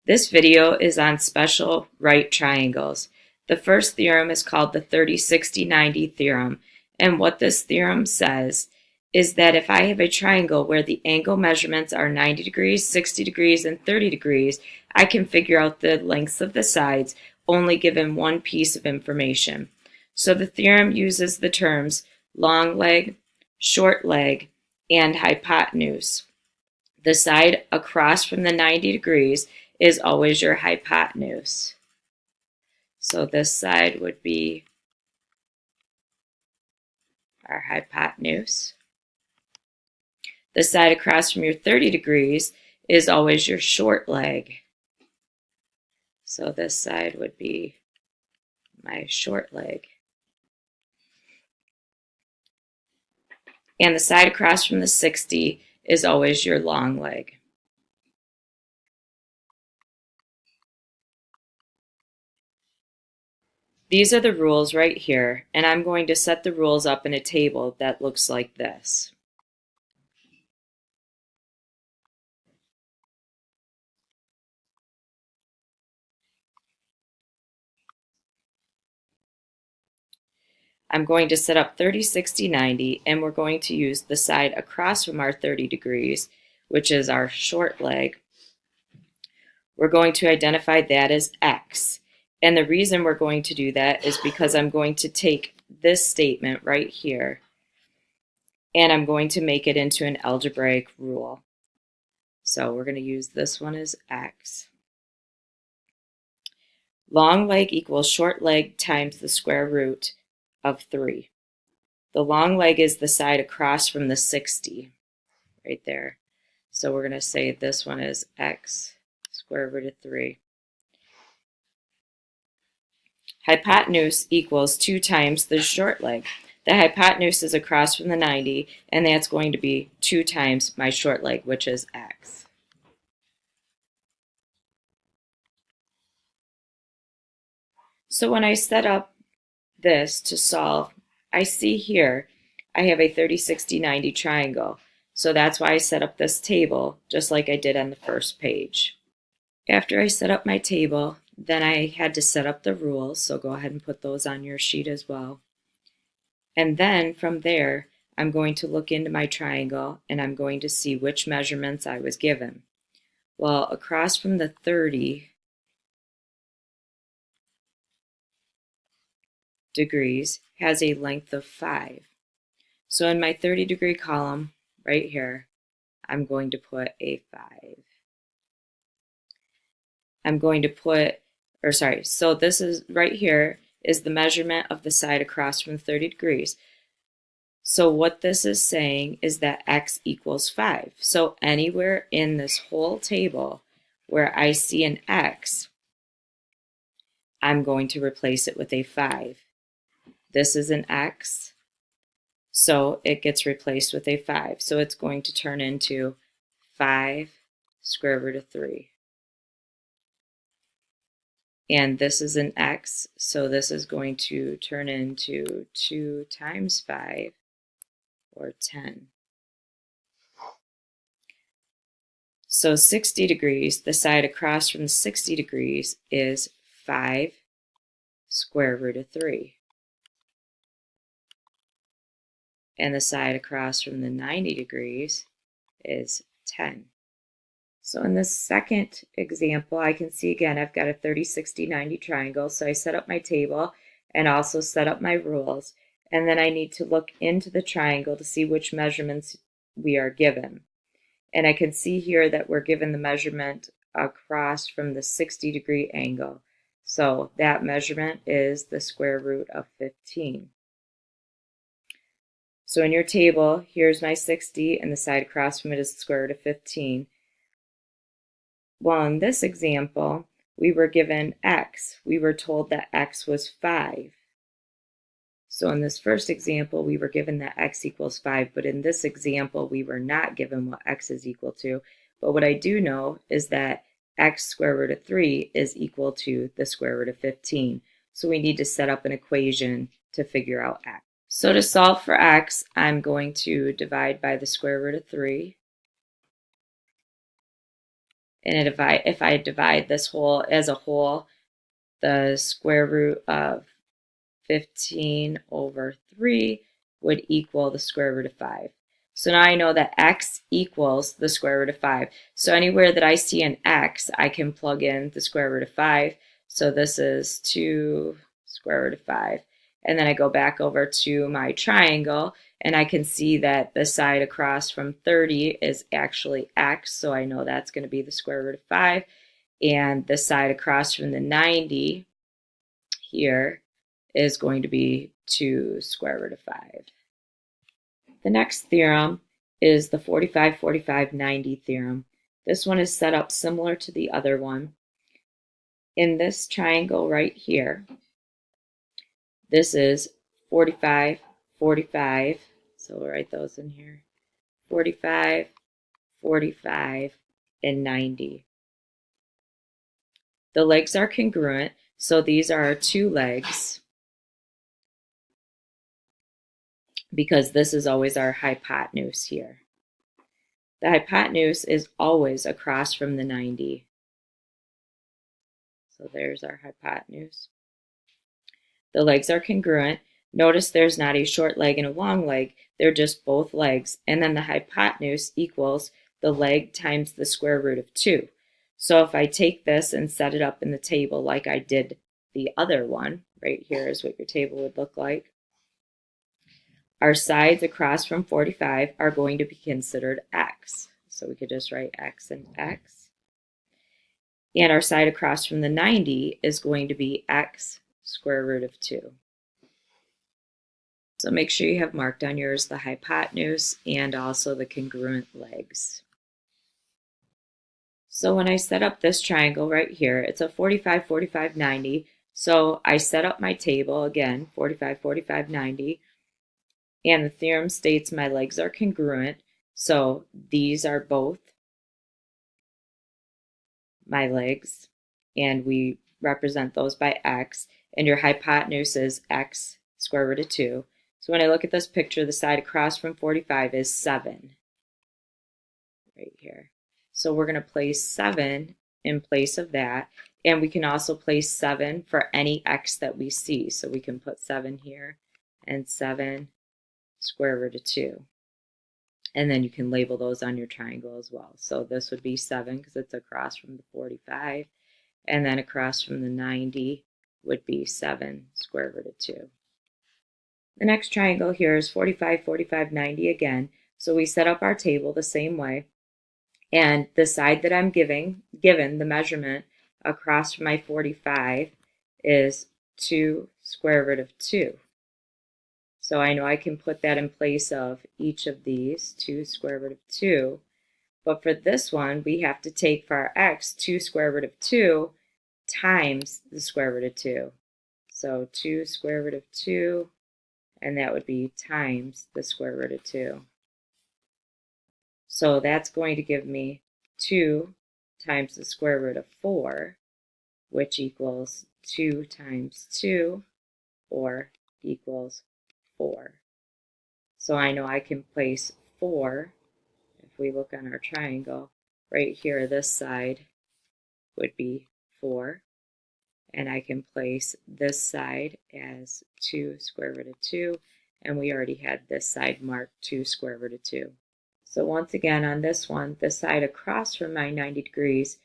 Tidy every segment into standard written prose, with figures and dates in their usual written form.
This video is on special right triangles. The first theorem is called the 30-60-90 theorem, and what this theorem says is that if I have a triangle where the angle measurements are 90 degrees, 60 degrees, and 30 degrees, I can figure out the lengths of the sides only given one piece of information. So the theorem uses the terms long leg, short leg, and hypotenuse. The side across from the 90 degrees is always your hypotenuse. So this side would be our hypotenuse. The side across from your 30 degrees is always your short leg. So this side would be my short leg. And the side across from the 60 is always your long leg. These are the rules right here, and I'm going to set the rules up in a table that looks like this. I'm going to set up 30, 60, 90, and we're going to use the side across from our 30 degrees, which is our short leg. We're going to identify that as X. And the reason we're going to do that is because I'm going to take this statement right here, and I'm going to make it into an algebraic rule. So we're going to use this one as X. Long leg equals short leg times the square root of 3. The long leg is the side across from the 60, right there. So we're going to say this one is X square root of 3. Hypotenuse equals 2 times the short leg. The hypotenuse is across from the 90, and that's going to be 2 times my short leg, which is X. So when I set up this to solve, I see here I have a 30, 60, 90 triangle. So that's why I set up this table just like I did on the first page. After I set up my table, then I had to set up the rules, so go ahead and put those on your sheet as well. And then from there, I'm going to look into my triangle and I'm going to see which measurements I was given. Well, across from the 30 degrees has a length of 5. So in my 30-degree column right here, I'm going to put a 5. I'm going to put, so this is right here is the measurement of the side across from 30 degrees. So what this is saying is that X equals 5. So anywhere in this whole table where I see an X, I'm going to replace it with a 5. This is an X, so it gets replaced with a 5. So it's going to turn into 5 square root of 3. And this is an X, so this is going to turn into 2 times 5, or 10. So 60 degrees, the side across from the 60 degrees is 5 square root of 3. And the side across from the 90 degrees is 10. So in this second example, I can see again, I've got a 30, 60, 90 triangle. So I set up my table and also set up my rules. And then I need to look into the triangle to see which measurements we are given. And I can see here that we're given the measurement across from the 60-degree angle. So that measurement is the square root of 15. So in your table, here's my 60, and the side across from it is the square root of 15. Well, in this example, we were given X. We were told that X was 5. So in this first example, we were given that X equals 5, but in this example, we were not given what X is equal to. But what I do know is that X square root of 3 is equal to the square root of 15. So we need to set up an equation to figure out X. So to solve for X, I'm going to divide by the square root of 3. And if I divide this whole as a whole, the square root of 15 over 3 would equal the square root of 5. So now I know that x equals the square root of 5. So anywhere that I see an x, I can plug in the square root of 5. So this is 2 square root of 5. And then I go back over to my triangle, and I can see that the side across from 30 is actually x, so I know that's going to be the square root of 5. And the side across from the 90 here is going to be 2 square root of 5. The next theorem is the 45-45-90 theorem. This one is set up similar to the other one. In this triangle right here, this is 45, 45, so we'll write those in here, 45, 45, and 90. The legs are congruent, so these are our two legs, because this is always our hypotenuse here. The hypotenuse is always across from the 90. So there's our hypotenuse. The legs are congruent. Notice there's not a short leg and a long leg. They're just both legs. And then the hypotenuse equals the leg times the square root of 2. So if I take this and set it up in the table like I did the other one, right here is what your table would look like. Our sides across from 45 are going to be considered x. So we could just write x and x. And our side across from the 90 is going to be x square root of 2. So make sure you have marked on yours the hypotenuse and also the congruent legs. So when I set up this triangle right here, it's a 45, 45, 90. So I set up my table again, 45, 45, 90. And the theorem states my legs are congruent. So these are both my legs, and we represent those by x, and your hypotenuse is x square root of 2. So when I look at this picture, the side across from 45 is 7 right here. So we're going to place 7 in place of that, and we can also place 7 for any x that we see. So we can put 7 here and 7 square root of 2. And then you can label those on your triangle as well. So this would be 7 because it's across from the 45. And then across from the 90 would be 7 square root of 2. The next triangle here is 45, 45, 90 again. So we set up our table the same way. And the side that I'm given the measurement across from my 45 is 2 square root of 2. So I know I can put that in place of each of these, 2 square root of 2. But for this one, we have to take for our x 2 square root of 2 times the square root of 2. So 2 square root of 2, and that would be times the square root of 2. So that's going to give me 2 times the square root of 4, which equals 2 times 2, or equals 4. So I know I can place 4, if we look on our triangle, right here, this side would be 4. And I can place this side as 2 square root of 2, and we already had this side marked 2 square root of 2. So once again on this one, the side across from my 90 degrees,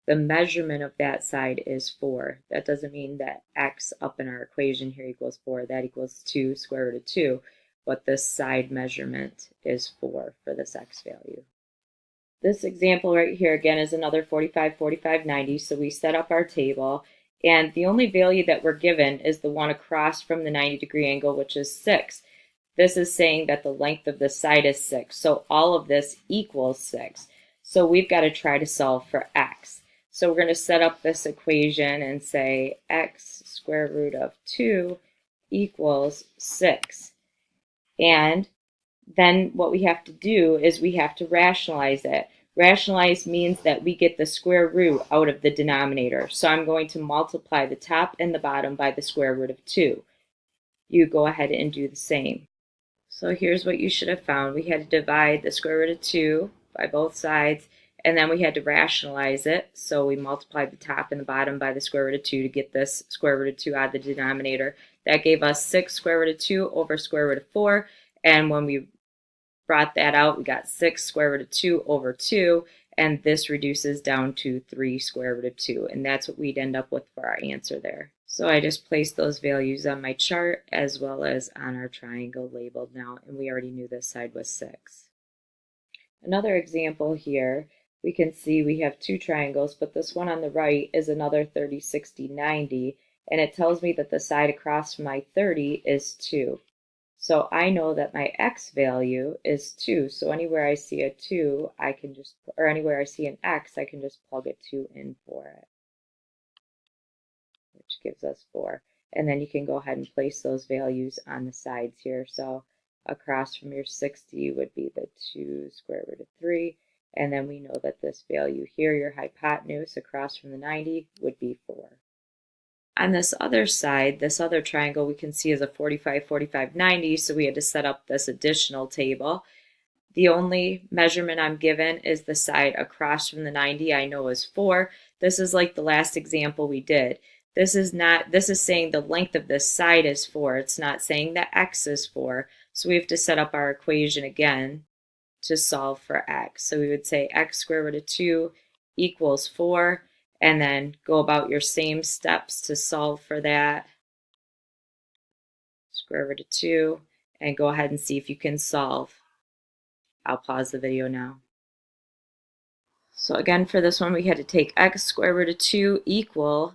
the measurement of that side is 4. That doesn't mean that x up in our equation here equals 4. That equals 2 square root of 2. But this side measurement is 4 for this x value. This example right here again is another 45, 45, 90. So we set up our table. And the only value that we're given is the one across from the 90-degree angle, which is 6. This is saying that the length of the side is 6. So all of this equals 6. So we've got to try to solve for x. So we're going to set up this equation and say x square root of 2 equals 6. And then what we have to do is we have to rationalize it. Rationalize means that we get the square root out of the denominator. So I'm going to multiply the top and the bottom by the square root of 2. You go ahead and do the same. So here's what you should have found. We had to divide the square root of 2 by both sides, and then we had to rationalize it. So we multiplied the top and the bottom by the square root of 2 to get this square root of 2 out of the denominator. That gave us 6 square root of 2 over square root of 4. And when we brought that out, we got 6 square root of 2 over 2. And this reduces down to 3 square root of 2. And that's what we'd end up with for our answer there. So I just placed those values on my chart as well as on our triangle labeled now. And we already knew this side was 6. Another example here, we can see we have two triangles, but this one on the right is another 30, 60, 90, and it tells me that the side across from my 30 is 2. So I know that my x value is 2, so anywhere I see a 2, I can just, or anywhere I see an x, I can just plug a 2 in for it, which gives us 4. And then you can go ahead and place those values on the sides here. So across from your 60 would be the 2 square root of 3. And then we know that this value here, your hypotenuse across from the 90, would be 4. On this other side, this other triangle we can see is a 45, 45, 90. So we had to set up this additional table. The only measurement I'm given is the side across from the 90 I know is 4. This is like the last example we did. This is saying the length of this side is 4. It's not saying that x is 4. So we have to set up our equation again to solve for x. So we would say x square root of 2 equals 4, and then go about your same steps to solve for that. Square root of 2, and go ahead and see if you can solve. I'll pause the video now. So again, for this one, we had to take x square root of 2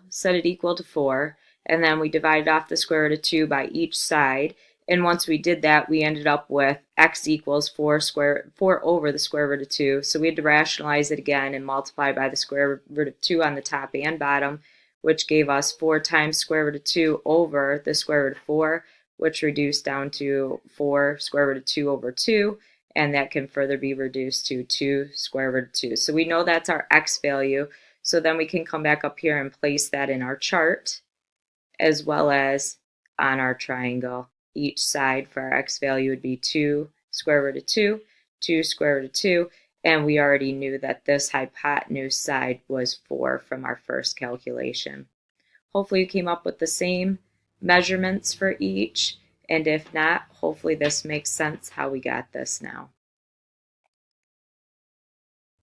set it equal to 4, and then we divided off the square root of 2 by each side. And once we did that, we ended up with x equals 4 over the square root of 2. So we had to rationalize it again and multiply by the square root of 2 on the top and bottom, which gave us 4 times square root of 2 over the square root of 4, which reduced down to 4 square root of 2 over 2. And that can further be reduced to 2 square root of 2. So we know that's our x value. So then we can come back up here and place that in our chart as well as on our triangle. Each side for our x value would be 2 square root of 2, 2 square root of 2, and we already knew that this hypotenuse side was 4 from our first calculation. Hopefully you came up with the same measurements for each. And if not, hopefully this makes sense how we got this now.